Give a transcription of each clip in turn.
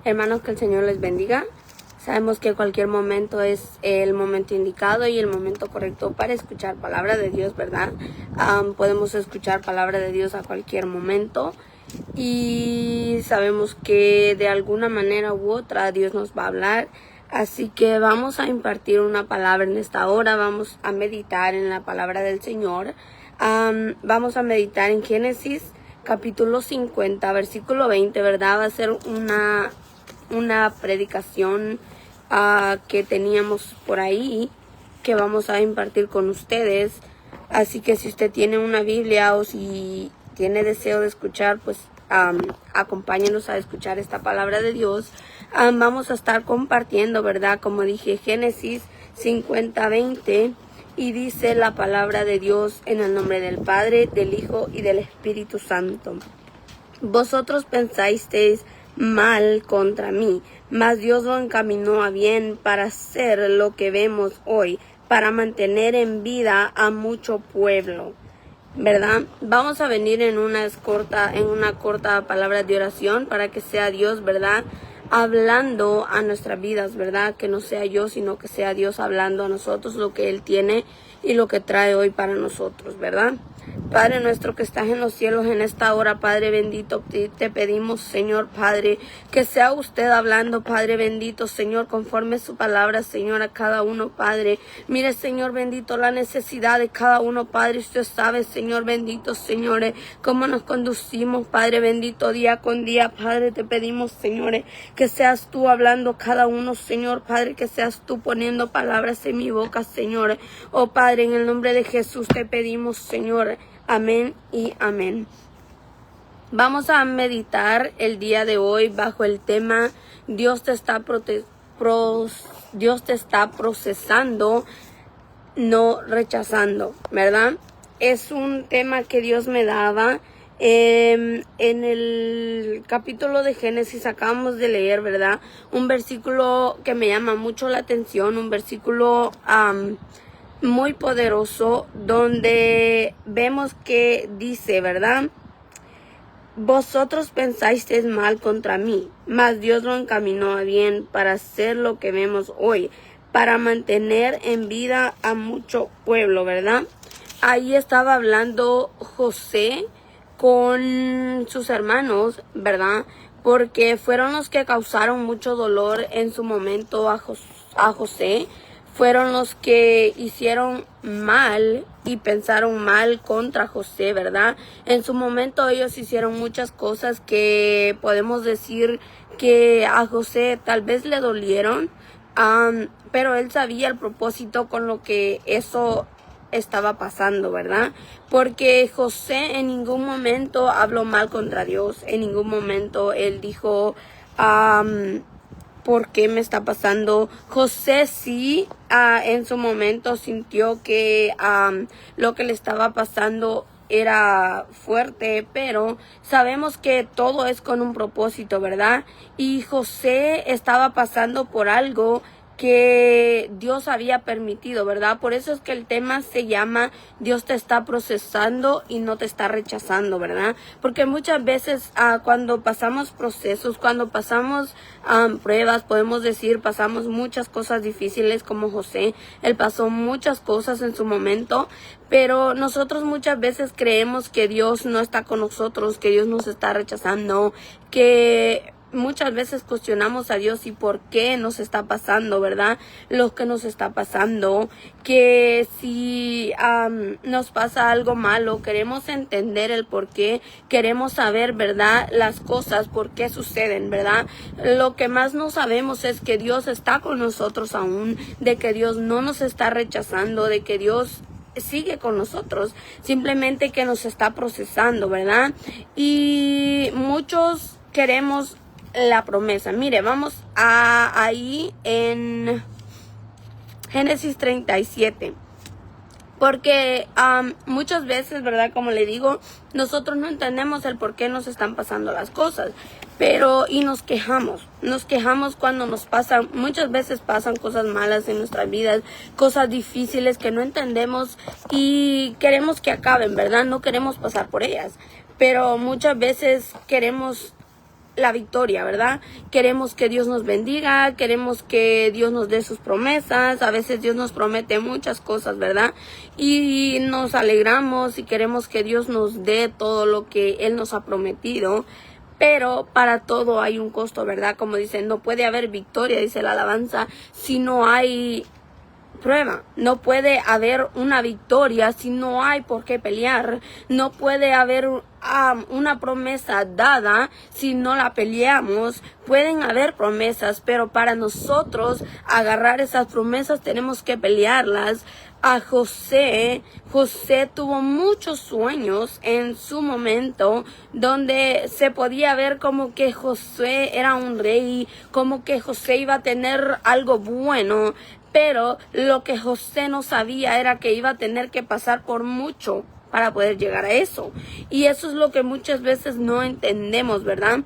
Hermanos, que el Señor les bendiga. Sabemos que cualquier momento es el momento indicado y el momento correcto para escuchar palabra de Dios, ¿verdad? Podemos escuchar palabra de Dios a cualquier momento y sabemos que de alguna manera u otra Dios nos va a hablar. Así que vamos a impartir una palabra en esta hora, vamos a meditar en la palabra del Señor. Vamos a meditar en Génesis capítulo 50, versículo 20, ¿verdad? Va a ser una predicación que teníamos por ahí, que vamos a impartir con ustedes. Así que si usted tiene una Biblia o si tiene deseo de escuchar, pues acompáñenos a escuchar esta palabra de Dios. Vamos a estar compartiendo, ¿verdad? Como dije, Génesis 50:20, y dice la palabra de Dios: en el nombre del Padre, del Hijo y del Espíritu Santo. Vosotros pensasteis mal contra mí, mas Dios lo encaminó a bien para hacer lo que vemos hoy, para mantener en vida a mucho pueblo, ¿verdad? Vamos a venir en una corta palabra de oración para que sea Dios, ¿verdad?, hablando a nuestras vidas, ¿verdad? Que no sea yo, sino que sea Dios hablando a nosotros lo que Él tiene y lo que trae hoy para nosotros, ¿verdad? Padre nuestro que estás en los cielos, en esta hora, Padre bendito, te pedimos, Señor Padre, que sea usted hablando, Padre bendito, Señor, conforme su palabra, Señor, a cada uno, Padre. Mire, Señor bendito, la necesidad de cada uno, Padre. Usted sabe, Señor bendito, Señores, cómo nos conducimos, Padre bendito, día con día, Padre. Te pedimos, Señores, que seas tú hablando cada uno, Señor Padre, que seas tú poniendo palabras en mi boca, Señor. Oh Padre, en el nombre de Jesús te pedimos, Señor. Amén y amén. Vamos a meditar el día de hoy bajo el tema Dios te está procesando, no rechazando, ¿verdad? Es un tema que Dios me daba en el capítulo de Génesis. Acabamos de leer, ¿verdad?, un versículo que me llama mucho la atención, un versículo muy poderoso, donde vemos que dice, ¿verdad? Vosotros pensasteis mal contra mí, mas Dios lo encaminó a bien para hacer lo que vemos hoy, para mantener en vida a mucho pueblo, ¿verdad? Ahí estaba hablando José con sus hermanos, ¿verdad? Porque fueron los que causaron mucho dolor en su momento a José. Fueron los que hicieron mal y pensaron mal contra José, ¿verdad? En su momento ellos hicieron muchas cosas que podemos decir que a José tal vez le dolieron, pero él sabía el propósito con lo que eso estaba pasando, ¿verdad? Porque José en ningún momento habló mal contra Dios, en ningún momento él dijo, ¿por qué me está pasando? José sí, en su momento sintió que lo que le estaba pasando era fuerte, pero sabemos que todo es con un propósito, ¿verdad? Y José estaba pasando por algo que Dios había permitido, ¿verdad? Por eso es que el tema se llama Dios te está procesando y no te está rechazando, ¿verdad? Porque muchas veces cuando pasamos procesos, cuando pasamos pruebas, podemos decir, pasamos muchas cosas difíciles como José. Él pasó muchas cosas en su momento, pero nosotros muchas veces creemos que Dios no está con nosotros, que Dios nos está rechazando, que muchas veces cuestionamos a Dios y por qué nos está pasando, ¿verdad? Lo que nos está pasando, que si nos pasa algo malo, queremos entender el por qué, queremos saber, ¿verdad?, las cosas, por qué suceden, ¿verdad? Lo que más no sabemos es que Dios está con nosotros aún, de que Dios no nos está rechazando, de que Dios sigue con nosotros, simplemente que nos está procesando, ¿verdad? Y muchos queremos la promesa. Mire, vamos ahí en Génesis 37. Porque muchas veces, ¿verdad?, como le digo, nosotros no entendemos el por qué nos están pasando las cosas. Y nos quejamos cuando nos pasan, muchas veces pasan cosas malas en nuestras vidas, cosas difíciles que no entendemos y queremos que acaben, ¿verdad? No queremos pasar por ellas. Pero muchas veces queremos la victoria, ¿verdad? Queremos que Dios nos bendiga, queremos que Dios nos dé sus promesas. A veces Dios nos promete muchas cosas, ¿verdad? Y nos alegramos y queremos que Dios nos dé todo lo que Él nos ha prometido. Pero para todo hay un costo, ¿verdad? Como dicen, no puede haber victoria, dice la alabanza, si no hay prueba. No puede haber una victoria si no hay por qué pelear. No puede haber una promesa dada si no la peleamos. Pueden haber promesas, pero para nosotros agarrar esas promesas tenemos que pelearlas. A José tuvo muchos sueños en su momento donde se podía ver como que José era un rey, como que José iba a tener algo bueno, pero lo que José no sabía era que iba a tener que pasar por mucho para poder llegar a eso. Y eso es lo que muchas veces no entendemos, ¿verdad?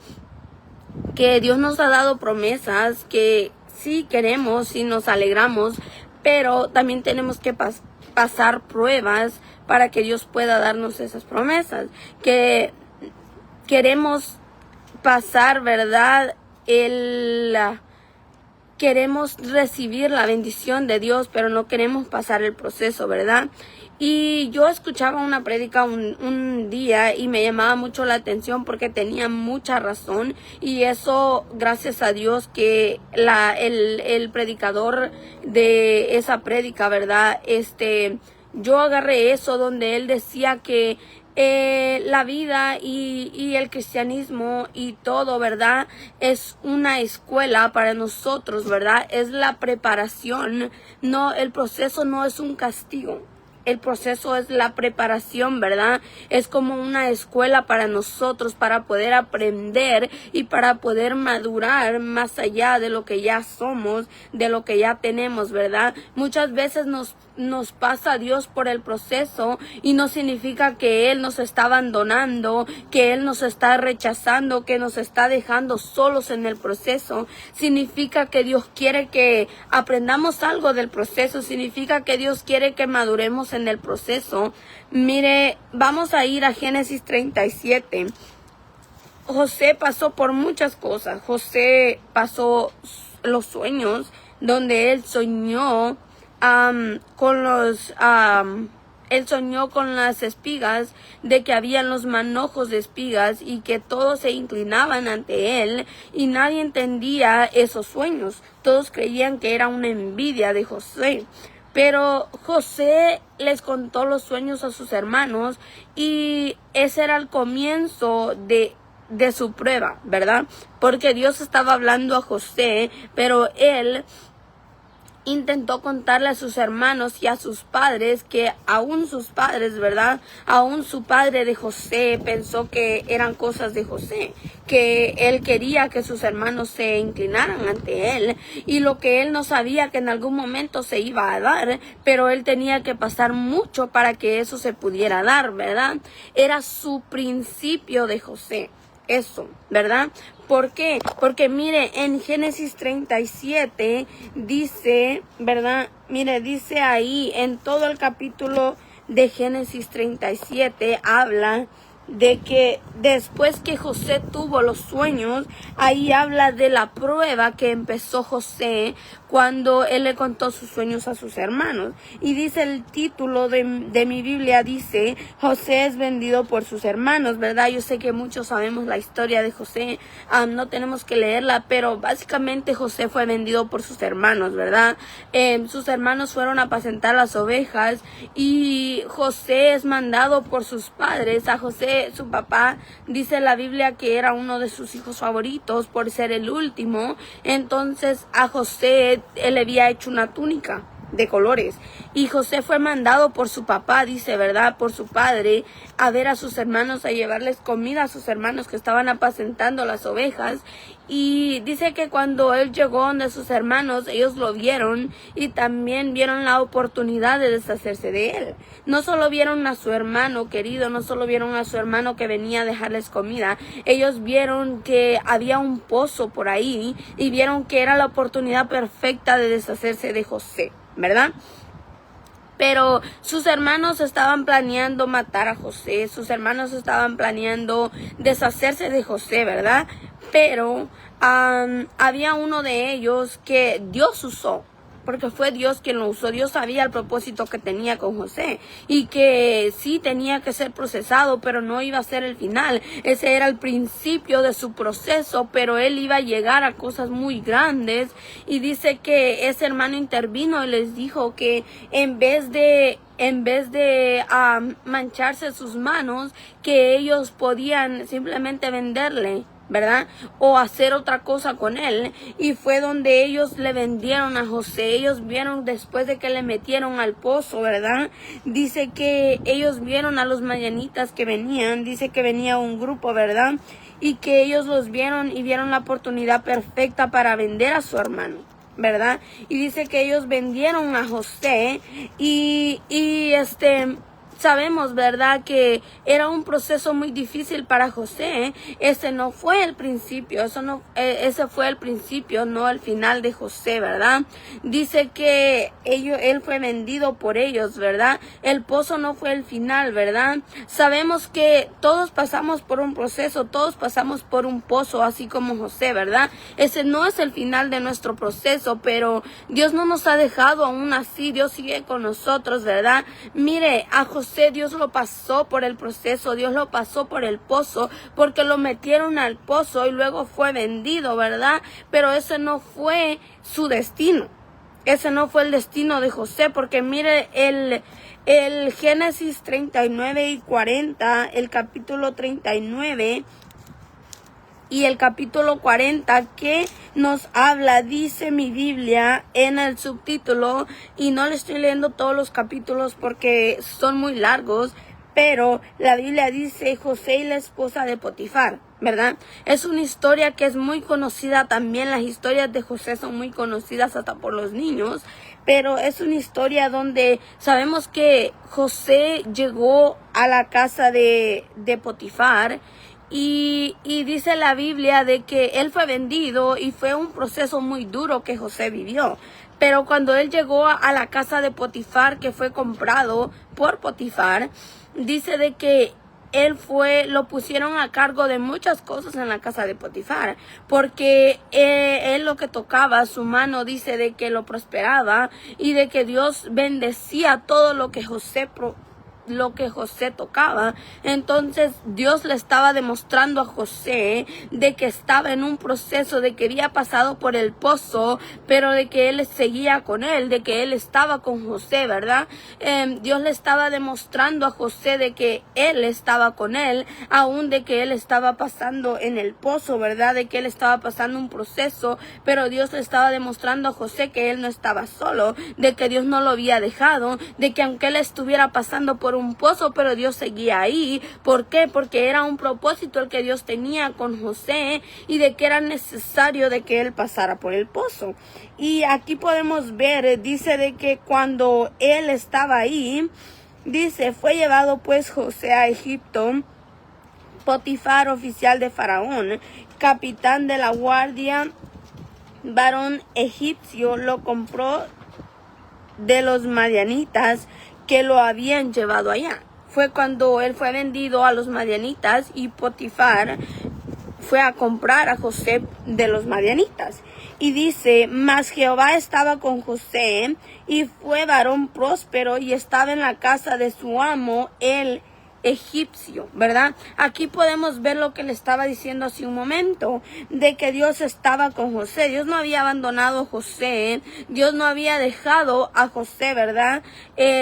Que Dios nos ha dado promesas que sí queremos y nos alegramos, pero también tenemos que pasar pruebas para que Dios pueda darnos esas promesas. Que queremos pasar, ¿verdad? Queremos recibir la bendición de Dios, pero no queremos pasar el proceso, ¿verdad? Y yo escuchaba una prédica un día y me llamaba mucho la atención porque tenía mucha razón. Y eso, gracias a Dios, que el predicador de esa prédica, ¿verdad? Yo agarré eso donde él decía que la vida y el cristianismo y todo, ¿verdad? Es una escuela para nosotros, ¿verdad? Es la preparación. No, el proceso no es un castigo. El proceso es la preparación, ¿verdad? Es como una escuela para nosotros, para poder aprender y para poder madurar más allá de lo que ya somos, de lo que ya tenemos, ¿verdad? Muchas veces nos pasa Dios por el proceso y no significa que Él nos está abandonando, que Él nos está rechazando, que nos está dejando solos en el proceso. Significa que Dios quiere que aprendamos algo del proceso, significa que Dios quiere que maduremos en el proceso. Mire, vamos a ir a Génesis 37. José pasó por muchas cosas. José pasó los sueños donde él soñó él soñó con las espigas, de que habían los manojos de espigas y que todos se inclinaban ante él y nadie entendía esos sueños. Todos creían que era una envidia de José. Pero José les contó los sueños a sus hermanos y ese era el comienzo de su prueba, ¿verdad? Porque Dios estaba hablando a José, pero él intentó contarle a sus hermanos y a sus padres, que aún sus padres, ¿verdad? Aún su padre de José pensó que eran cosas de José, que él quería que sus hermanos se inclinaran ante él, y lo que él no sabía que en algún momento se iba a dar, pero él tenía que pasar mucho para que eso se pudiera dar, ¿verdad? Era su principio de José. Eso, ¿verdad? ¿Por qué? Porque mire, en Génesis 37 dice, ¿verdad? Mire, dice ahí, en todo el capítulo de Génesis 37 habla de que después que José tuvo los sueños, ahí habla de la prueba que empezó José cuando él le contó sus sueños a sus hermanos. Y dice el título de mi Biblia, dice, José es vendido por sus hermanos, ¿verdad? Yo sé que muchos sabemos la historia de José, no tenemos que leerla, pero básicamente José fue vendido por sus hermanos, ¿verdad? Sus hermanos fueron a apacentar las ovejas y José es mandado por sus padres. A José, su papá, dice la Biblia que era uno de sus hijos favoritos por ser el último. Entonces a José él le había hecho una túnica de colores y José fue mandado por su papá, dice, ¿verdad? Por su padre, a ver a sus hermanos, a llevarles comida a sus hermanos que estaban apacentando las ovejas. Y dice que cuando él llegó donde sus hermanos, ellos lo vieron y también vieron la oportunidad de deshacerse de él. No solo vieron a su hermano querido, no solo vieron a su hermano que venía a dejarles comida, ellos vieron que había un pozo por ahí y vieron que era la oportunidad perfecta de deshacerse de José, ¿verdad? Pero sus hermanos estaban planeando matar a José, sus hermanos estaban planeando deshacerse de José, ¿verdad? pero había uno de ellos que Dios usó, porque fue Dios quien lo usó. Dios sabía el propósito que tenía con José y que sí tenía que ser procesado, pero no iba a ser el final. Ese era el principio de su proceso, pero él iba a llegar a cosas muy grandes. Y dice que ese hermano intervino y les dijo que en vez de mancharse sus manos, que ellos podían simplemente venderle, ¿verdad? O hacer otra cosa con él. Y fue donde ellos le vendieron a José. Ellos vieron después de que le metieron al pozo, ¿verdad? Dice que ellos vieron a los madianitas que venían. Dice que venía un grupo, ¿verdad? Y que ellos los vieron y vieron la oportunidad perfecta para vender a su hermano, ¿verdad? Y dice que ellos vendieron a José y sabemos, ¿verdad?, que era un proceso muy difícil para José. Ese no fue el principio, ese fue el principio, no el final de José, ¿verdad? Dice que él fue vendido por ellos, ¿verdad? El pozo no fue el final, ¿verdad? Sabemos que todos pasamos por un proceso, todos pasamos por un pozo, así como José, ¿verdad? Ese no es el final de nuestro proceso, pero Dios no nos ha dejado aún así. Dios sigue con nosotros, ¿verdad? Mire, a José Dios lo pasó por el proceso, Dios lo pasó por el pozo, porque lo metieron al pozo y luego fue vendido, ¿verdad? Pero ese no fue su destino. Ese no fue el destino de José, porque mire el Génesis 39 y 40, el capítulo 39 y el capítulo 40 que nos habla, dice mi Biblia en el subtítulo, y no le estoy leyendo todos los capítulos porque son muy largos, pero la Biblia dice José y la esposa de Potifar, ¿verdad? Es una historia que es muy conocida también. Las historias de José son muy conocidas hasta por los niños, pero es una historia donde sabemos que José llegó a la casa de Potifar. Y dice la Biblia de que él fue vendido y fue un proceso muy duro que José vivió. Pero cuando él llegó a la casa de Potifar, que fue comprado por Potifar, dice de que lo pusieron a cargo de muchas cosas en la casa de Potifar, porque él lo que tocaba, su mano dice de que lo prosperaba y de que Dios bendecía todo lo que José tocaba. Entonces Dios le estaba demostrando a José de que estaba en un proceso, de que había pasado por el pozo, pero de que él seguía con él, de que él estaba con José, ¿verdad? Dios le estaba demostrando a José de que él estaba con él, aún de que él estaba pasando en el pozo, ¿verdad? De que él estaba pasando un proceso, pero Dios le estaba demostrando a José que él no estaba solo, de que Dios no lo había dejado, de que aunque él estuviera pasando por un pozo, pero Dios seguía ahí. ¿Por qué? Porque era un propósito el que Dios tenía con José y de que era necesario de que él pasara por el pozo. Y aquí podemos ver, dice de que cuando él estaba ahí, dice, fue llevado pues José a Egipto. Potifar, oficial de Faraón, capitán de la guardia, varón egipcio, lo compró de los madianitas que lo habían llevado allá. Fue cuando él fue vendido a los madianitas y Potifar fue a comprar a José de los madianitas. Y dice, mas Jehová estaba con José y fue varón próspero y estaba en la casa de su amo, el egipcio, ¿verdad? Aquí podemos ver lo que le estaba diciendo hace un momento, de que Dios estaba con José. Dios no había abandonado a José, Dios no había dejado a José, ¿verdad?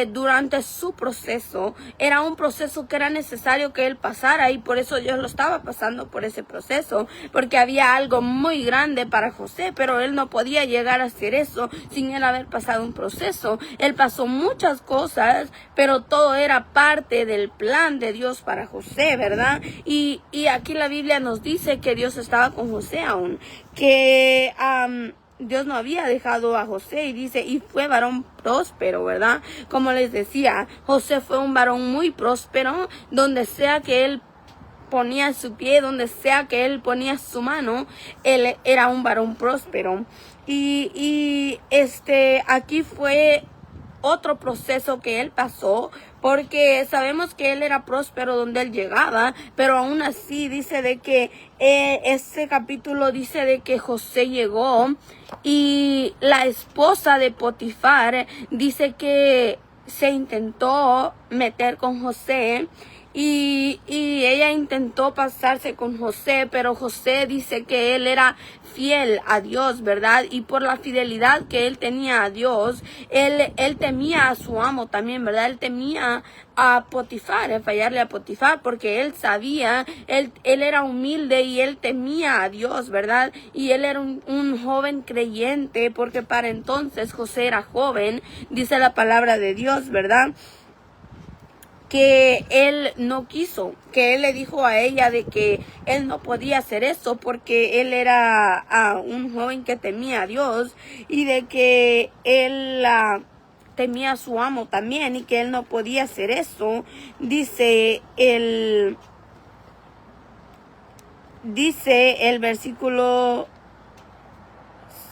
Durante su proceso. Era un proceso que era necesario que él pasara y por eso Dios lo estaba pasando por ese proceso, porque había algo muy grande para José, pero él no podía llegar a hacer eso sin él haber pasado un proceso. Él pasó muchas cosas, pero todo era parte del plan de Dios para José, ¿verdad? Y aquí la Biblia nos dice que Dios estaba con José aún, que Dios no había dejado a José, y dice, y fue varón próspero, ¿verdad? Como les decía, José fue un varón muy próspero. Donde sea que él ponía su pie, donde sea que él ponía su mano, él era un varón próspero. Y aquí fue otro proceso que él pasó, porque sabemos que él era próspero donde él llegaba, pero aún así dice de que este capítulo dice de que José llegó y la esposa de Potifar dice que se intentó meter con José y ella intentó pasarse con José, pero José dice que él era fiel a Dios, ¿verdad? Y por la fidelidad que él tenía a Dios, él temía a su amo también, ¿verdad? Él temía a Potifar, fallarle a Potifar, porque él sabía, él era humilde y él temía a Dios, ¿verdad? Y él era un joven creyente, porque para entonces José era joven, dice la palabra de Dios, ¿verdad? Que él no quiso, que él le dijo a ella de que él no podía hacer eso porque él era un joven que temía a Dios y de que él temía a su amo también y que él no podía hacer eso. Dice el versículo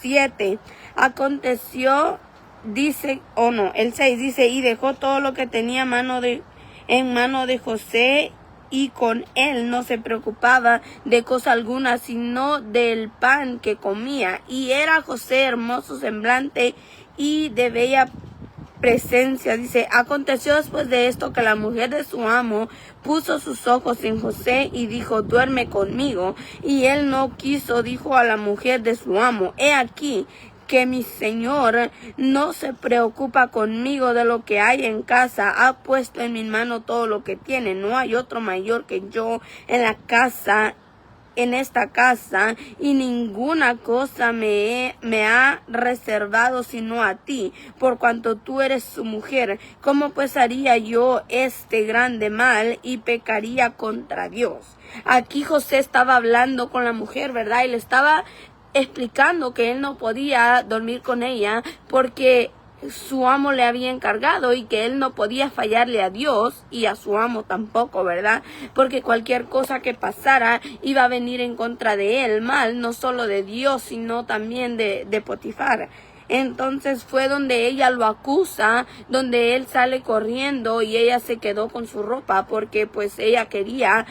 7, aconteció, dice, el 6 dice, y dejó todo lo que tenía en mano de José, y con él no se preocupaba de cosa alguna, sino del pan que comía. Y era José hermoso semblante y de bella presencia. Dice, aconteció después de esto que la mujer de su amo puso sus ojos en José y dijo, duerme conmigo. Y él no quiso, dijo a la mujer de su amo, he aquí que mi señor no se preocupa conmigo de lo que hay en casa, ha puesto en mi mano todo lo que tiene, no hay otro mayor que yo en esta casa, y ninguna cosa me ha reservado sino a ti, por cuanto tú eres su mujer. ¿Cómo pues haría yo este grande mal y pecaría contra Dios? Aquí José estaba hablando con la mujer, ¿verdad? Y le estaba explicando que él no podía dormir con ella porque su amo le había encargado y que él no podía fallarle a Dios y a su amo tampoco, ¿verdad? Porque cualquier cosa que pasara iba a venir en contra de él mal, no solo de Dios, sino también de Potifar. Entonces fue donde ella lo acusa, donde él sale corriendo y ella se quedó con su ropa porque pues ella quería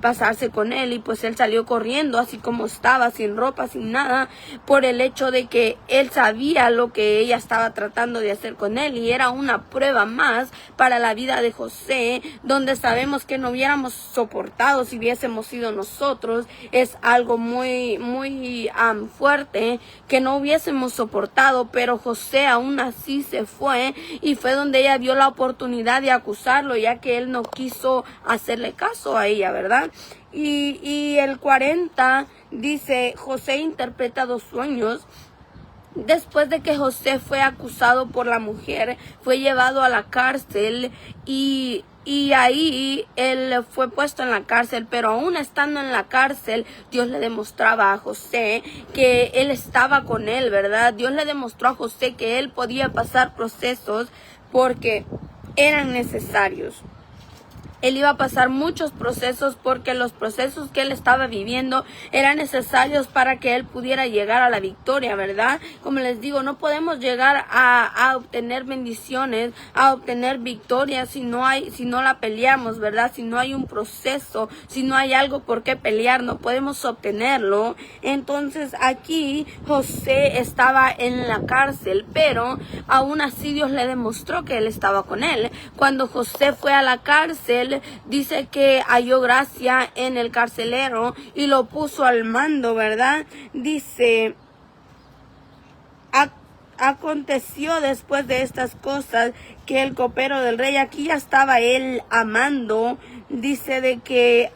pasarse con él, y pues él salió corriendo así como estaba, sin ropa, sin nada, por el hecho de que él sabía lo que ella estaba tratando de hacer con él, y era una prueba más para la vida de José, donde sabemos que no hubiéramos soportado si hubiésemos sido nosotros. Es algo muy fuerte que no hubiésemos soportado, pero José aún así se fue, y fue donde ella vio la oportunidad de acusarlo, ya que él no quiso hacerle caso a ella, ¿verdad? Y el 40 dice, José interpreta 2 sueños. Después de que José fue acusado por la mujer, fue llevado a la cárcel y ahí él fue puesto en la cárcel, pero aún estando en la cárcel, Dios le demostraba a José que él estaba con él, ¿verdad? Dios le demostró a José que él podía pasar procesos porque eran necesarios. Él iba a pasar muchos procesos porque los procesos que él estaba viviendo eran necesarios para que él pudiera llegar a la victoria, ¿verdad? Como les digo, no podemos llegar a obtener bendiciones, a obtener victorias si no la peleamos, ¿verdad? Si no hay un proceso, si no hay algo por qué pelear, no podemos obtenerlo. Entonces aquí José estaba en la cárcel, pero aún así Dios le demostró que él estaba con él. Cuando José fue a la cárcel, dice que halló gracia en el carcelero y lo puso al mando, ¿verdad? Dice, aconteció después de estas cosas que el copero del rey, aquí ya estaba él amando, dice de que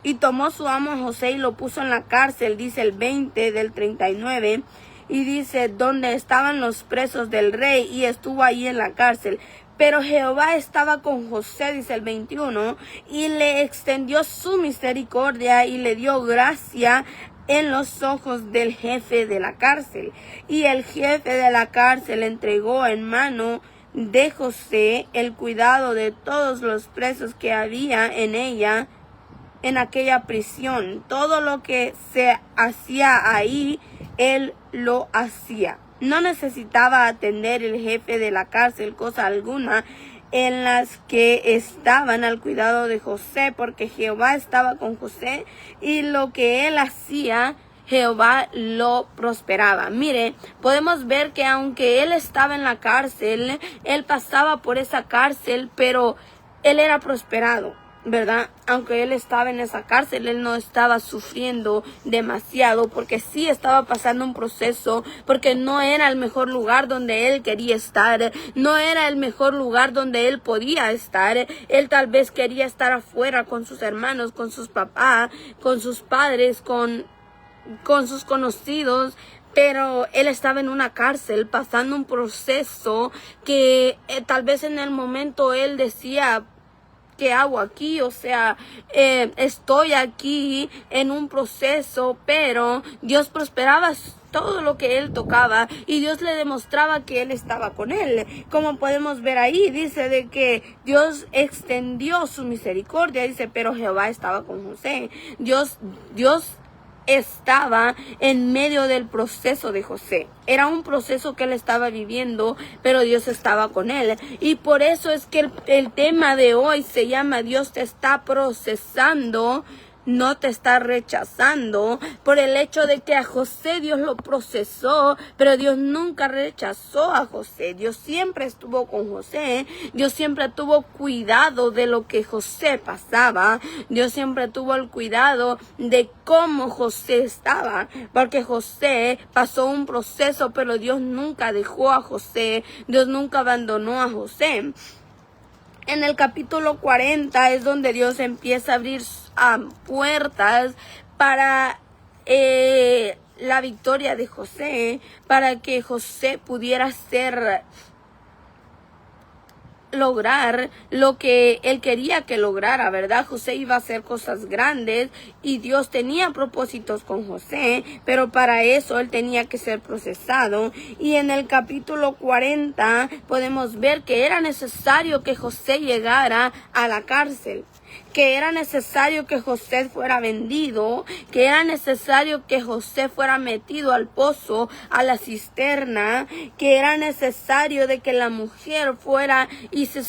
y tomó su amo a José y lo puso en la cárcel, dice el 20 del 39, y dice, donde estaban los presos del rey, y estuvo ahí en la cárcel. Pero Jehová estaba con José, dice el 21, y le extendió su misericordia y le dio gracia en los ojos del jefe de la cárcel. Y el jefe de la cárcel entregó en mano de José el cuidado de todos los presos que había en aquella prisión. Todo lo que se hacía ahí, él lo hacía. no necesitaba atender el jefe de la cárcel cosa alguna en las que estaban al cuidado de José, porque Jehová estaba con José y lo que él hacía, Jehová lo prosperaba. Mire, podemos ver que aunque él estaba en la cárcel, él pasaba por esa cárcel, pero él era prosperado, ¿verdad? Aunque él estaba en esa cárcel, él no estaba sufriendo demasiado, porque sí estaba pasando un proceso, porque no era el mejor lugar donde él quería estar, no era el mejor lugar donde él podía estar. Él tal vez quería estar afuera con sus hermanos, con sus papás, con sus padres, con sus conocidos, pero él estaba en una cárcel pasando un proceso que tal vez en el momento él decía, ¿qué hago aquí? O sea, estoy aquí en un proceso, pero Dios prosperaba todo lo que él tocaba y Dios le demostraba que él estaba con él. Como podemos ver ahí, dice de que Dios extendió su misericordia, dice, pero Jehová estaba con José. Dios estaba en medio del proceso de José. Era un proceso que él estaba viviendo, pero Dios estaba con él. Y por eso es que el tema de hoy se llama Dios te está procesando, no te está rechazando, por el hecho de que a José Dios lo procesó, pero Dios nunca rechazó a José. Dios siempre estuvo con José. Dios siempre tuvo cuidado de lo que José pasaba. Dios siempre tuvo el cuidado de cómo José estaba, porque José pasó un proceso, pero Dios nunca dejó a José. Dios nunca abandonó a José. En el capítulo 40 es donde Dios empieza a abrir puertas para la victoria de José, para que José pudiera lograr lo que él quería que lograra, ¿verdad? José iba a hacer cosas grandes y Dios tenía propósitos con José, pero para eso él tenía que ser procesado. Y en el capítulo 40 podemos ver que era necesario que José llegara a la cárcel, que era necesario que José fuera vendido, que era necesario que José fuera metido al pozo, a la cisterna, que era necesario de que la mujer fuera y se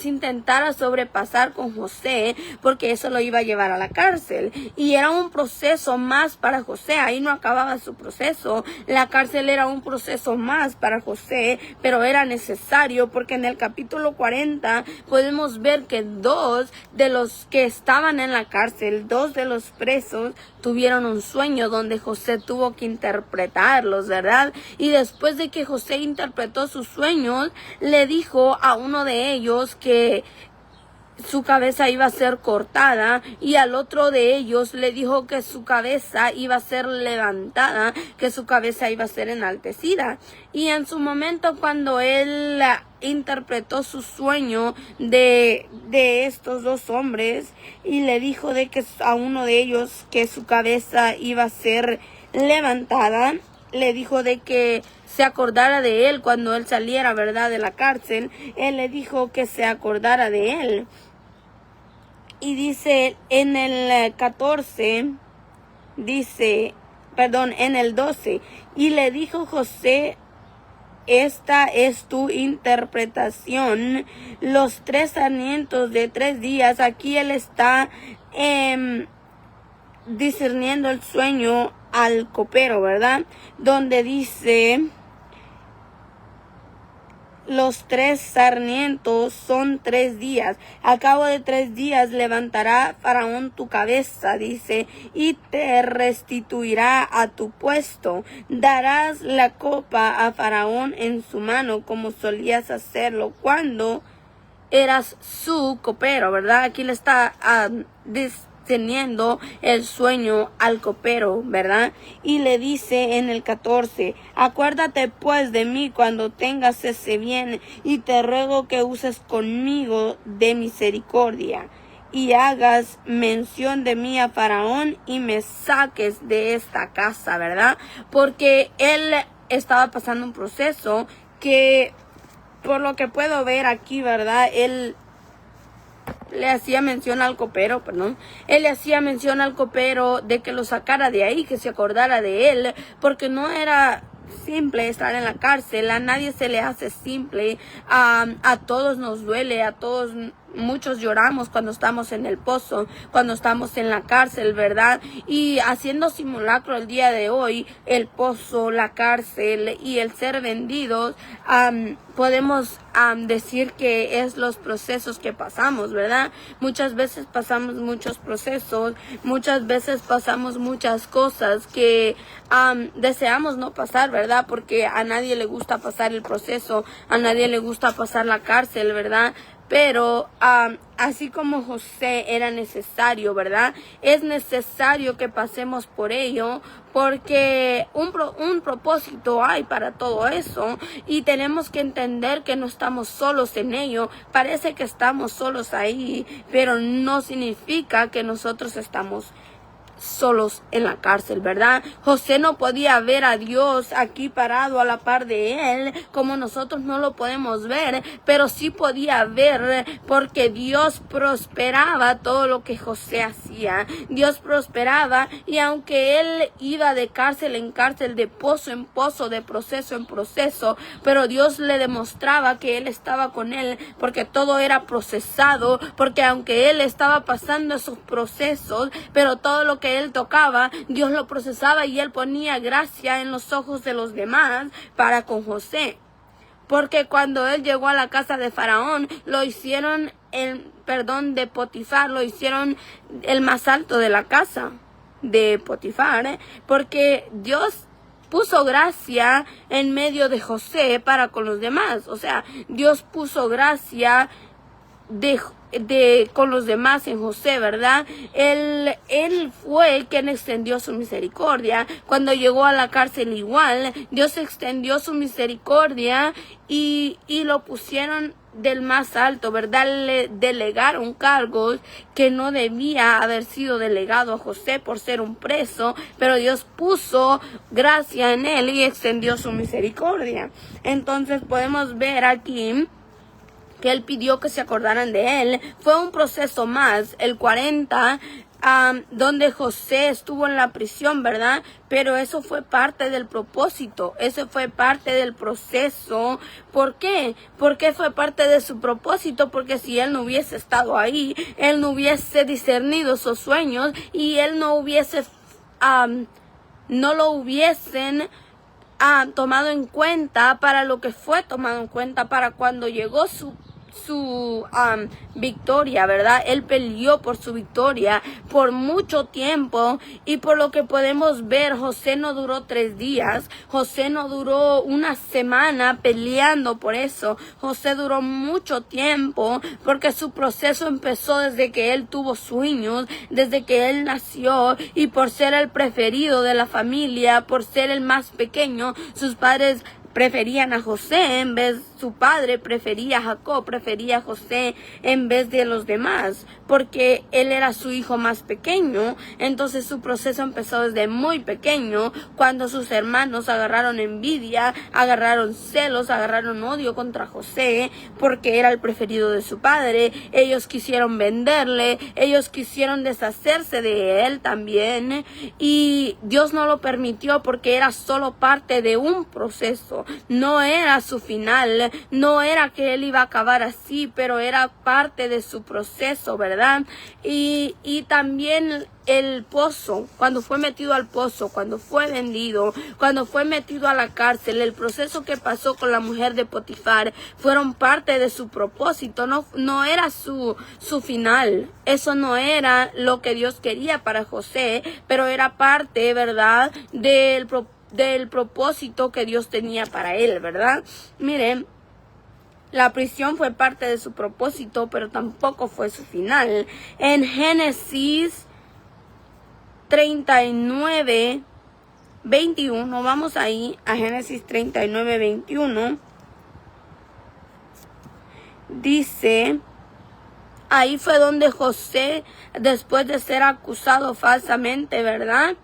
intentara sobrepasar con José, porque eso lo iba a llevar a la cárcel. Y era un proceso más para José. Ahí no acababa su proceso. La cárcel era un proceso más para José, pero era necesario, porque en el capítulo 40 podemos ver que dos de los que estaban en la cárcel, dos de los presos, tuvieron un sueño donde José tuvo que interpretarlos, ¿verdad? Y después de que José interpretó sus sueños, le dijo a uno de ellos que su cabeza iba a ser cortada, y al otro de ellos le dijo que su cabeza iba a ser levantada, que su cabeza iba a ser enaltecida. Y en su momento, cuando él interpretó su sueño de estos dos hombres, y le dijo de que a uno de ellos que su cabeza iba a ser levantada, le dijo de que se acordara de él cuando él saliera, ¿verdad?, de la cárcel. Él le dijo que se acordara de él. Y dice en el 14, en el 12, y le dijo José, esta es tu interpretación, los 3 sarmientos de 3 días. Aquí él está discerniendo el sueño al copero, ¿verdad? Donde dice, los 3 sarmientos son 3 días. A cabo de 3 días levantará Faraón tu cabeza, dice, y te restituirá a tu puesto. Darás la copa a Faraón en su mano, como solías hacerlo cuando eras su copero, ¿verdad? Aquí le está teniendo el sueño al copero, ¿verdad? Y le dice en el 14, acuérdate pues de mí cuando tengas ese bien, y te ruego que uses conmigo de misericordia, y hagas mención de mí a Faraón, y me saques de esta casa, ¿verdad? Porque él estaba pasando un proceso que, por lo que puedo ver aquí, ¿verdad?, él le hacía mención al copero, él le hacía mención al copero de que lo sacara de ahí, que se acordara de él, porque no era simple estar en la cárcel, a nadie se le hace simple, a todos nos duele, a todos, muchos lloramos cuando estamos en el pozo, cuando estamos en la cárcel, ¿verdad? Y haciendo simulacro el día de hoy, el pozo, la cárcel y el ser vendidos, podemos decir que es los procesos que pasamos, ¿verdad? Muchas veces pasamos muchos procesos, muchas veces pasamos muchas cosas que deseamos no pasar, ¿verdad? Porque a nadie le gusta pasar el proceso, a nadie le gusta pasar la cárcel, ¿verdad? Pero así como José era necesario, ¿verdad? Es necesario que pasemos por ello, porque un propósito hay para todo eso, y tenemos que entender que no estamos solos en ello. Parece que estamos solos ahí, pero no significa que nosotros estamos solos en la cárcel, ¿verdad? José no podía ver a Dios aquí parado a la par de él, como nosotros no lo podemos ver, pero sí podía ver, porque Dios prosperaba todo lo que José hacía. Dios prosperaba, y aunque él iba de cárcel en cárcel, de pozo en pozo, de proceso en proceso, pero Dios le demostraba que él estaba con él, porque todo era procesado, porque aunque él estaba pasando esos procesos, pero todo lo que él tocaba, Dios lo procesaba, y él ponía gracia en los ojos de los demás para con José. Porque cuando él llegó a la casa de Faraón, lo hicieron, de Potifar, lo hicieron el más alto de la casa de Potifar, porque Dios puso gracia en medio de José para con los demás. O sea, Dios puso gracia con los demás en José, ¿verdad? Él fue quien extendió su misericordia. Cuando llegó a la cárcel igual, Dios extendió su misericordia y lo pusieron del más alto, ¿verdad? Le delegaron cargos que no debía haber sido delegado a José por ser un preso, pero Dios puso gracia en él y extendió su misericordia. Entonces podemos ver aquí que él pidió que se acordaran de él. Fue un proceso más, el 40, donde José estuvo en la prisión, ¿verdad? Pero eso fue parte del propósito, eso fue parte del proceso. ¿Por qué? Porque fue parte de su propósito, porque si él no hubiese estado ahí, él no hubiese discernido sus sueños, y él no hubiese, no lo hubiesen tomado en cuenta para lo que fue tomado en cuenta para cuando llegó su victoria, ¿verdad? Él peleó por su victoria por mucho tiempo, y por lo que podemos ver, José no duró 3 días, José no duró una semana peleando por eso. José duró mucho tiempo, porque su proceso empezó desde que él tuvo sueños, desde que él nació, y por ser el preferido de la familia, por ser el más pequeño, sus padres preferían a José en vez, su padre prefería a Jacob, prefería a José en vez de los demás, porque él era su hijo más pequeño. Entonces su proceso empezó desde muy pequeño, cuando sus hermanos agarraron envidia, agarraron celos, agarraron odio contra José, porque era el preferido de su padre. Ellos quisieron venderle, ellos quisieron deshacerse de él también, y Dios no lo permitió, porque era solo parte de un proceso. No era su final, no era que él iba a acabar así, pero era parte de su proceso, ¿verdad? Y también el pozo, cuando fue metido al pozo, cuando fue vendido, cuando fue metido a la cárcel, el proceso que pasó con la mujer de Potifar fueron parte de su propósito. No era su final. Eso no era lo que Dios quería para José, pero era parte, ¿verdad?, del propósito que Dios tenía para él, ¿verdad? Miren, la prisión fue parte de su propósito, pero tampoco fue su final. En Génesis 39, 21, vamos ahí a Génesis 39, 21, dice, ahí fue donde José, después de ser acusado falsamente, ¿verdad?,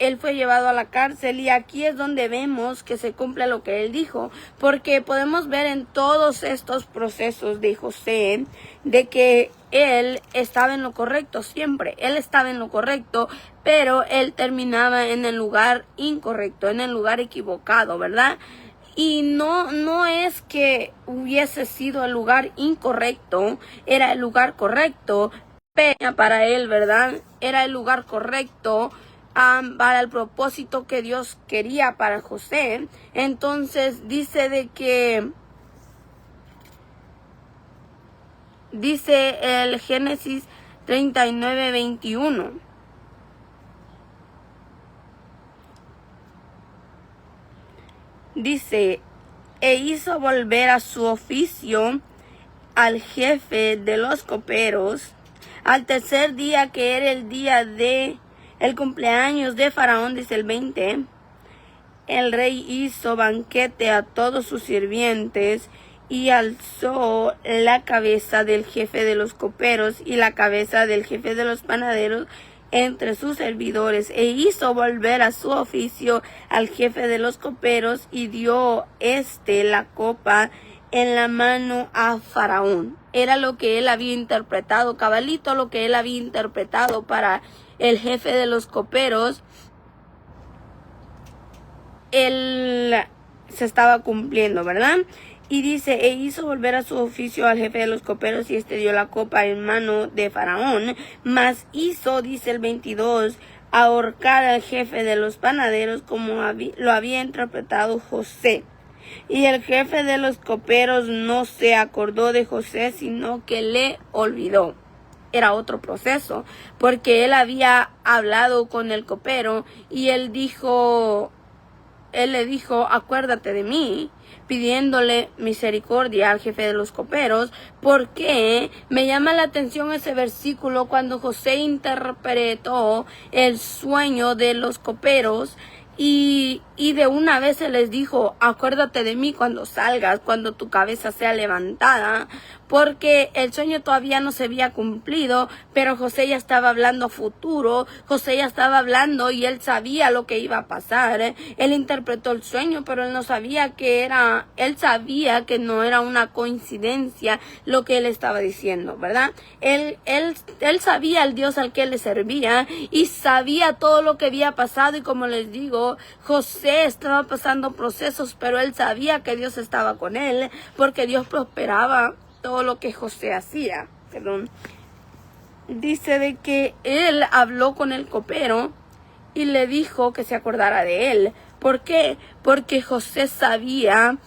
él fue llevado a la cárcel, y aquí es donde vemos que se cumple lo que él dijo, porque podemos ver en todos estos procesos de José, de que él estaba en lo correcto siempre. Él estaba en lo correcto, pero él terminaba en el lugar incorrecto, en el lugar equivocado, ¿verdad? Y no es que hubiese sido el lugar incorrecto, era el lugar correcto, pero para él, ¿verdad? Era el lugar correcto para el propósito que Dios quería para José. Entonces dice el Génesis 39:21. Dice, e hizo volver a su oficio al jefe de los coperos al tercer día, que era el día de el cumpleaños de Faraón, dice el 20. El rey hizo banquete a todos sus sirvientes y alzó la cabeza del jefe de los coperos y la cabeza del jefe de los panaderos entre sus servidores, e hizo volver a su oficio al jefe de los coperos, y dio la copa en la mano a Faraón. Era lo que él había interpretado, cabalito, lo que él había interpretado para el jefe de los coperos. Él se estaba cumpliendo, ¿verdad? Y dice, e hizo volver a su oficio al jefe de los coperos, y dio la copa en mano de Faraón. Mas hizo, dice el 22, ahorcar al jefe de los panaderos, como lo había interpretado José. Y el jefe de los coperos no se acordó de José, sino que le olvidó. Era otro proceso, porque él había hablado con el copero y él le dijo, acuérdate de mí, pidiéndole misericordia al jefe de los coperos. Porque me llama la atención ese versículo cuando José interpretó el sueño de los coperos. Y de una vez se les dijo, acuérdate de mí cuando salgas, cuando tu cabeza sea levantada, porque el sueño todavía no se había cumplido, pero José ya estaba hablando a futuro. José ya estaba hablando y él sabía lo que iba a pasar. Él interpretó el sueño, pero él sabía que no era una coincidencia lo que él estaba diciendo, ¿verdad? Él sabía el Dios al que él le servía y sabía todo lo que había pasado. Y como les digo, José estaba pasando procesos, pero él sabía que Dios estaba con él, porque Dios prosperaba todo lo que José hacía. Dice de que él habló con el copero y le dijo que se acordara de él. ¿Por qué? Porque José sabía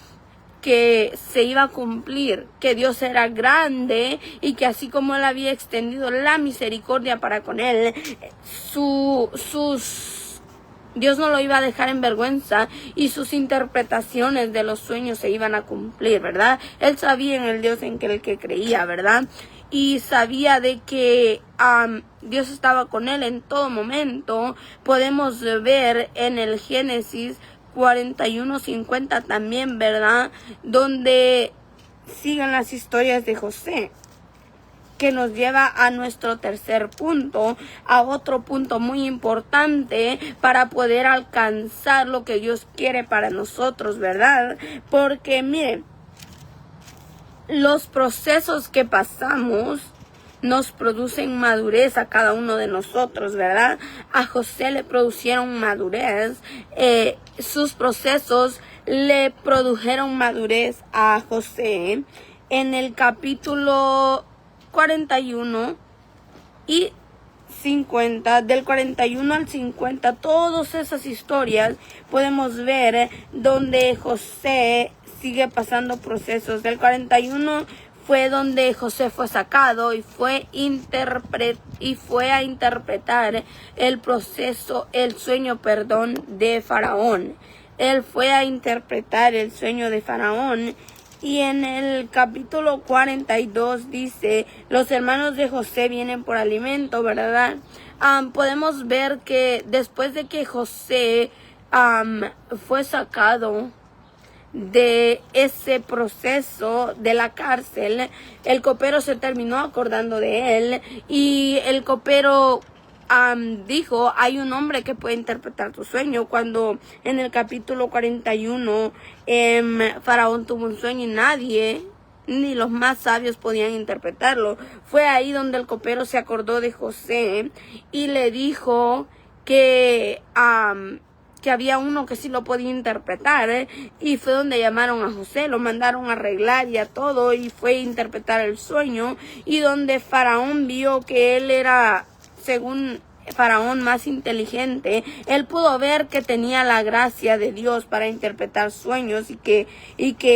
que se iba a cumplir, que Dios era grande y que así como él había extendido la misericordia para con él, Dios no lo iba a dejar en vergüenza, y sus interpretaciones de los sueños se iban a cumplir, ¿verdad? Él sabía en el Dios en que el que creía, ¿verdad? Y sabía de que Dios estaba con él en todo momento. Podemos ver en el Génesis 41:50 también, ¿verdad? Donde siguen las historias de José, que nos lleva a nuestro tercer punto, a otro punto muy importante para poder alcanzar lo que Dios quiere para nosotros, ¿verdad? Porque miren, los procesos que pasamos nos producen madurez a cada uno de nosotros, ¿verdad? A José le produjeron madurez, sus procesos le produjeron madurez a José. En el capítulo 41 y 50, del 41 al 50, todas esas historias podemos ver donde José sigue pasando procesos. Del 41 fue donde José fue sacado y fue a interpretar el sueño de Faraón. Él fue a interpretar el sueño de Faraón. Y en el capítulo 42 dice, los hermanos de José vienen por alimento, ¿verdad? Podemos ver que después de que José fue sacado de ese proceso de la cárcel, el copero se terminó acordando de él, y el copero dijo, hay un hombre que puede interpretar tu sueño. Cuando en el capítulo 41 Faraón tuvo un sueño y nadie ni los más sabios podían interpretarlo. Fue ahí donde el copero se acordó de José y le dijo que había uno que sí lo podía interpretar, y fue donde llamaron a José, lo mandaron a arreglar y a todo, y fue a interpretar el sueño, y donde Faraón vio que él era, según Faraón, más inteligente, él pudo ver que tenía la gracia de Dios para interpretar sueños y que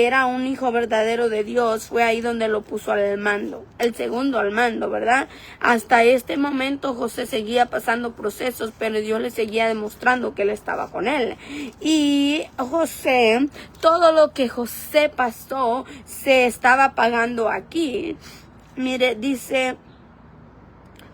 era un hijo verdadero de Dios. Fue ahí donde lo puso al mando, el segundo al mando, ¿verdad? Hasta este momento José seguía pasando procesos, pero Dios le seguía demostrando que él estaba con él. Y José, todo lo que José pasó se estaba pagando aquí. Mire, dice,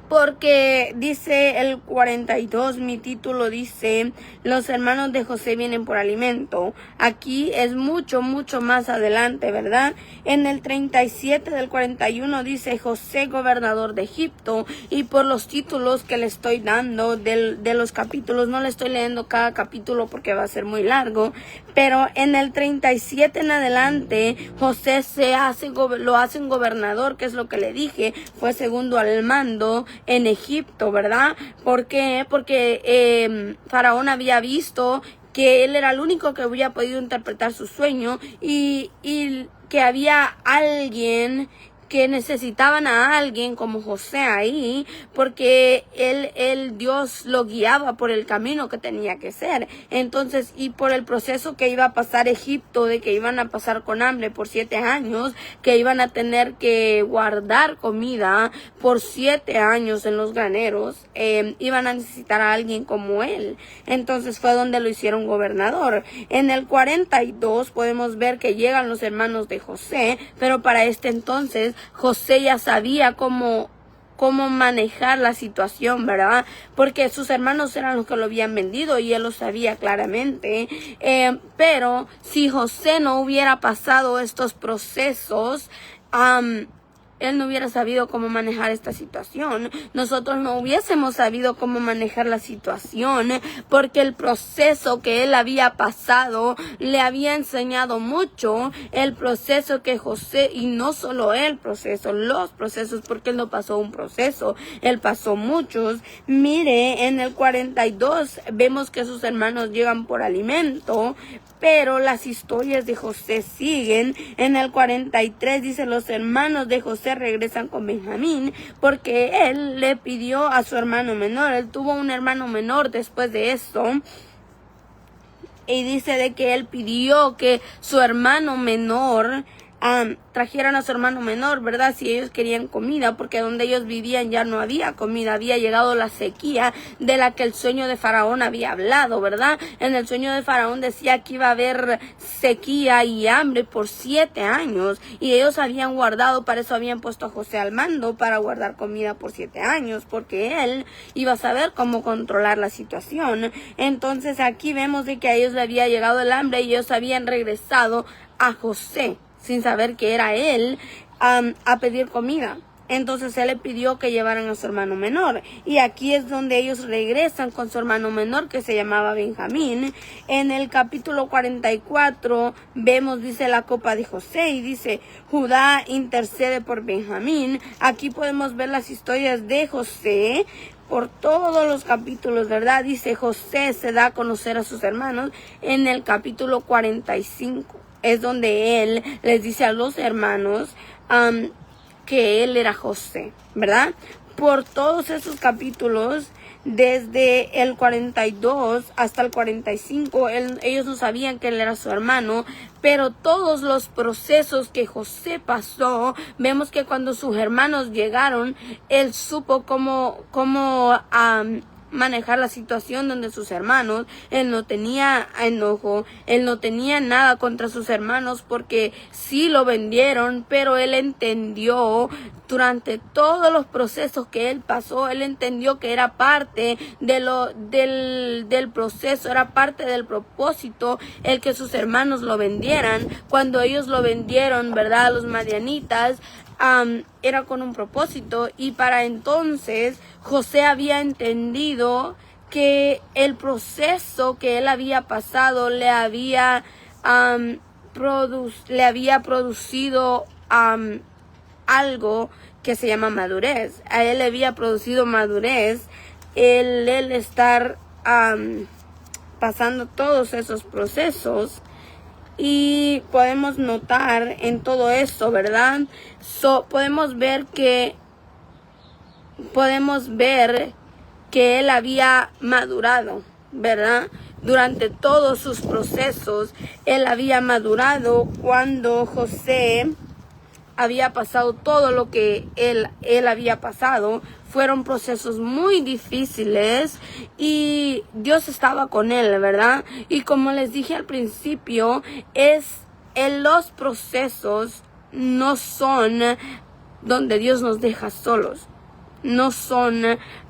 porque dice el 42, mi título dice, los hermanos de José vienen por alimento. Aquí es mucho más adelante, ¿verdad? En el 37 del 41 dice, José, gobernador de Egipto. Y por los títulos que le estoy dando de los capítulos, no le estoy leyendo cada capítulo porque va a ser muy largo, pero en el 37 en adelante, José lo hacen gobernador, que es lo que le dije, fue segundo al mando en Egipto, ¿verdad? ¿Por qué? Porque Faraón había visto que él era el único que había podido interpretar su sueño, y que había alguien que necesitaban a alguien como José ahí, porque Dios lo guiaba por el camino que tenía que ser. Entonces, y por el proceso que iba a pasar Egipto, de que iban a pasar con hambre por 7 años, que iban a tener que guardar comida por 7 años en los graneros, iban a necesitar a alguien como él. Entonces fue donde lo hicieron gobernador. En el 42 podemos ver que llegan los hermanos de José, pero para este entonces José ya sabía cómo manejar la situación, ¿verdad? Porque sus hermanos eran los que lo habían vendido y él lo sabía claramente. Pero si José no hubiera pasado estos procesos, él no hubiera sabido cómo manejar esta situación. Nosotros no hubiésemos sabido cómo manejar la situación, porque el proceso que él había pasado le había enseñado mucho. El proceso que José, y no solo los procesos, porque él no pasó un proceso, él pasó muchos. Mire, en el 42 vemos que sus hermanos llegan por alimento, pero las historias de José siguen. En el 43 dice, los hermanos de José regresan con Benjamín, porque él le pidió a su hermano menor, él tuvo un hermano menor después de esto, y dice de que él pidió que su hermano menor trajeran a su hermano menor, ¿verdad? Si ellos querían comida, porque donde ellos vivían ya no había comida, había llegado la sequía de la que el sueño de Faraón había hablado, ¿verdad? En el sueño de Faraón decía que iba a haber sequía y hambre por 7 años, y ellos habían guardado, para eso habían puesto a José al mando, para guardar comida por 7 años, porque él iba a saber cómo controlar la situación. Entonces aquí vemos de que a ellos le había llegado el hambre y ellos habían regresado a José, sin saber que era él, a pedir comida. Entonces él le pidió que llevaran a su hermano menor. Y aquí es donde ellos regresan con su hermano menor, que se llamaba Benjamín. En el capítulo 44 vemos, dice, la copa de José, y dice, Judá intercede por Benjamín. Aquí podemos ver las historias de José por todos los capítulos, ¿verdad? Dice, José se da a conocer a sus hermanos. En el capítulo 45 es donde él les dice a los hermanos que él era José, ¿verdad? Por todos esos capítulos, desde el 42 hasta el 45, ellos no sabían que él era su hermano, pero todos los procesos que José pasó, vemos que cuando sus hermanos llegaron, él supo cómo manejar la situación donde sus hermanos, él no tenía enojo, él no tenía nada contra sus hermanos, porque sí lo vendieron, pero él entendió durante todos los procesos que él pasó, él entendió que era parte del proceso, era parte del propósito el que sus hermanos lo vendieran. Cuando ellos lo vendieron, ¿verdad?, a los madianitas, era con un propósito, y para entonces José había entendido que el proceso que él había pasado le había producido algo que se llama madurez. A él le había producido madurez el estar pasando todos esos procesos. Y podemos notar en todo eso, ¿verdad? Podemos ver que él había madurado, ¿verdad? Durante todos sus procesos, él había madurado cuando José había pasado todo lo que él había pasado. Fueron procesos muy difíciles y Dios estaba con él, ¿verdad? Y como les dije al principio, los procesos no son donde Dios nos deja solos. No son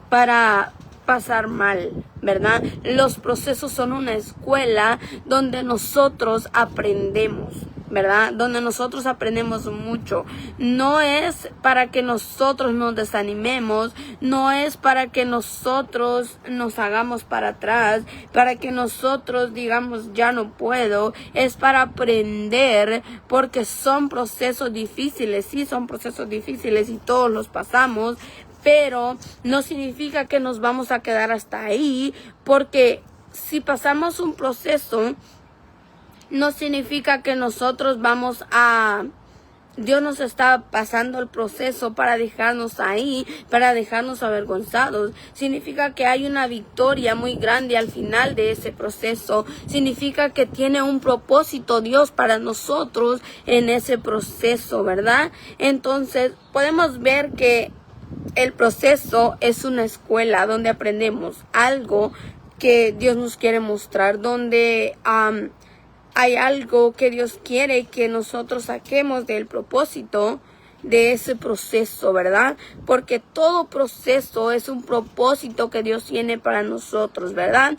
para pasar mal, ¿verdad? Los procesos son una escuela donde nosotros aprendemos, ¿verdad? Donde nosotros aprendemos mucho. No es para que nosotros nos desanimemos, no es para que nosotros nos hagamos para atrás, para que nosotros digamos ya no puedo. Es para aprender, porque son procesos difíciles, sí son procesos difíciles y todos los pasamos, pero no significa que nos vamos a quedar hasta ahí, porque si pasamos un proceso, no significa que nosotros Dios nos está pasando el proceso para dejarnos ahí, para dejarnos avergonzados. Significa que hay una victoria muy grande al final de ese proceso. Significa que tiene un propósito Dios para nosotros en ese proceso, ¿verdad? Entonces, podemos ver que el proceso es una escuela donde aprendemos algo que Dios nos quiere mostrar, donde hay algo que Dios quiere que nosotros saquemos del propósito de ese proceso, ¿verdad? Porque todo proceso es un propósito que Dios tiene para nosotros, ¿verdad?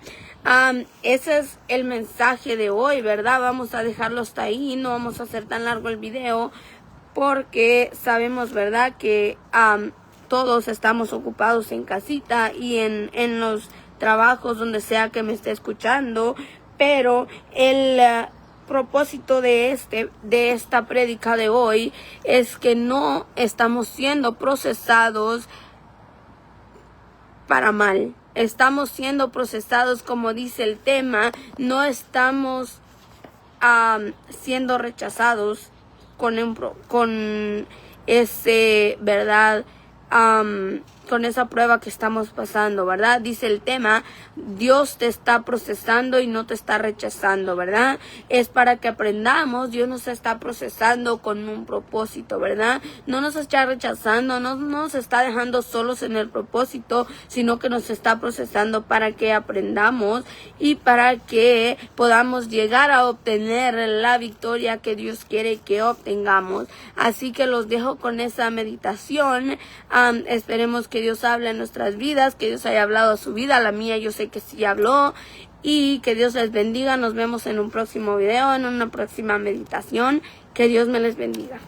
Ese es el mensaje de hoy, ¿verdad? Vamos a dejarlo hasta ahí, no vamos a hacer tan largo el video, porque sabemos, ¿verdad?, que todos estamos ocupados en casita y en los trabajos, donde sea que me esté escuchando. Pero el propósito de esta prédica de hoy es que no estamos siendo procesados para mal. Estamos siendo procesados, como dice el tema. No estamos siendo rechazados con ese, ¿verdad?, con esa prueba que estamos pasando, ¿verdad? Dice el tema, Dios te está procesando y no te está rechazando, ¿verdad? Es para que aprendamos. Dios nos está procesando con un propósito, ¿verdad? No nos está rechazando, no nos está dejando solos en el propósito, sino que nos está procesando para que aprendamos y para que podamos llegar a obtener la victoria que Dios quiere que obtengamos. Así que los dejo con esa meditación. Esperemos que Dios hable en nuestras vidas, que Dios haya hablado a su vida, a la mía yo sé que sí habló, y que Dios les bendiga. Nos vemos en un próximo video, en una próxima meditación. Que Dios me les bendiga.